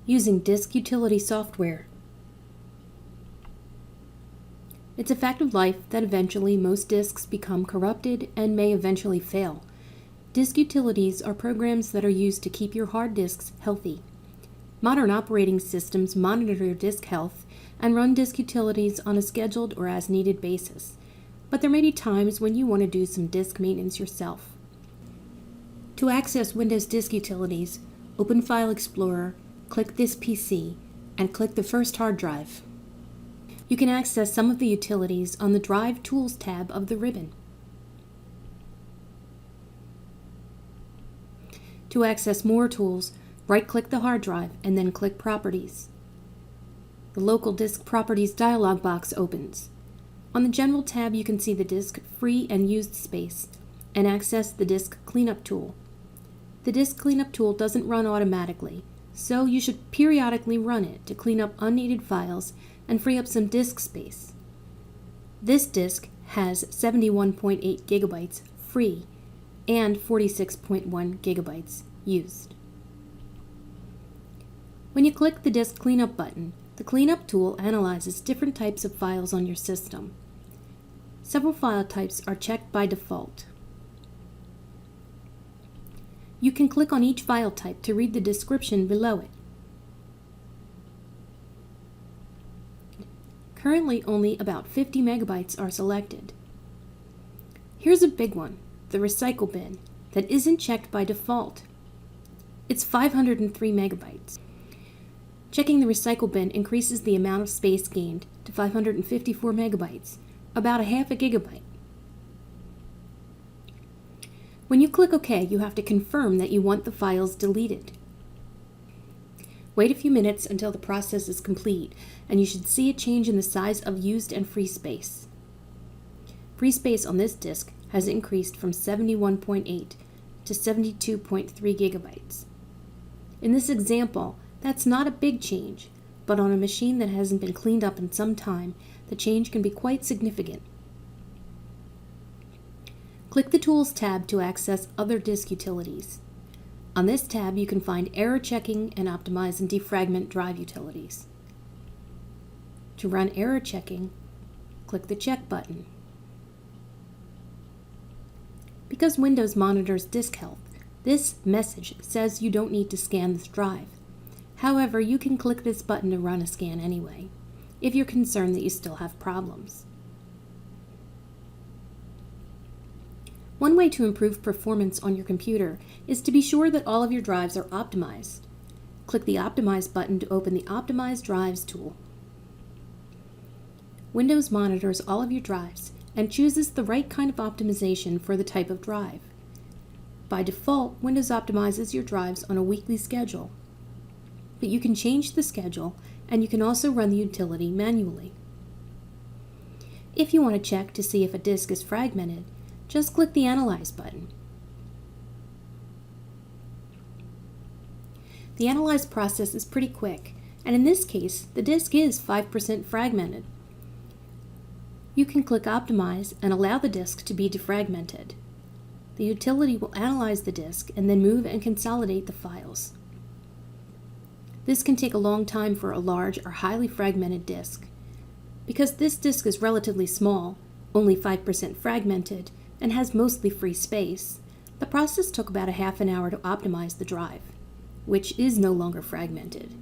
using disk utility software. It's a fact of life that eventually most disks become corrupted and may eventually fail. Disk utilities are programs that are used to keep your hard disks healthy. Modern operating systems monitor your disk health and run disk utilities on a scheduled or as-needed basis. But there may be times when you want to do some disk maintenance yourself. To access Windows Disk Utilities, open File Explorer, click This PC, and click the first hard drive. You can access some of the utilities on the Drive Tools tab of the ribbon. To access more tools, right-click the hard drive and then click Properties. The Local Disk Properties dialog box opens. On the General tab, you can see the disk free and used space and access the Disk Cleanup tool. The Disk Cleanup tool doesn't run automatically, so you should periodically run it to clean up unneeded files and free up some disk space. This disk has 71.8 gigabytes free and 46.1 gigabytes used. When you click the Disk Cleanup button, the Cleanup tool analyzes different types of files on your system. Several file types are checked by default. You can click on each file type to read the description below it. Currently, only about 50 megabytes are selected. Here's a big one, the recycle bin, that isn't checked by default. It's 503 megabytes. Checking the recycle bin increases the amount of space gained to 554 megabytes, about a half a gigabyte. When you click OK, you have to confirm that you want the files deleted. Wait a few minutes until the process is complete, and you should see a change in the size of used and free space. Free space on this disk has increased from 71.8 to 72.3 gigabytes. In this example, that's not a big change, but on a machine that hasn't been cleaned up in some time, the change can be quite significant. Click the Tools tab to access other disk utilities. On this tab, you can find error checking and optimize and defragment drive utilities. To run error checking, click the Check button. Because Windows monitors disk health, this message says you don't need to scan this drive. However, you can click this button to run a scan anyway, if you're concerned that you still have problems. One way to improve performance on your computer is to be sure that all of your drives are optimized. Click the Optimize button to open the Optimize Drives tool. Windows monitors all of your drives and chooses the right kind of optimization for the type of drive. By default, Windows optimizes your drives on a weekly schedule, but you can change the schedule and you can also run the utility manually. If you want to check to see if a disk is fragmented, just click the Analyze button. The Analyze process is pretty quick, and in this case, the disk is 5% fragmented. You can click Optimize and allow the disk to be defragmented. The utility will analyze the disk and then move and consolidate the files. This can take a long time for a large or highly fragmented disk. Because this disk is relatively small, only 5% fragmented, and has mostly free space, the process took about a half an hour to optimize the drive, which is no longer fragmented.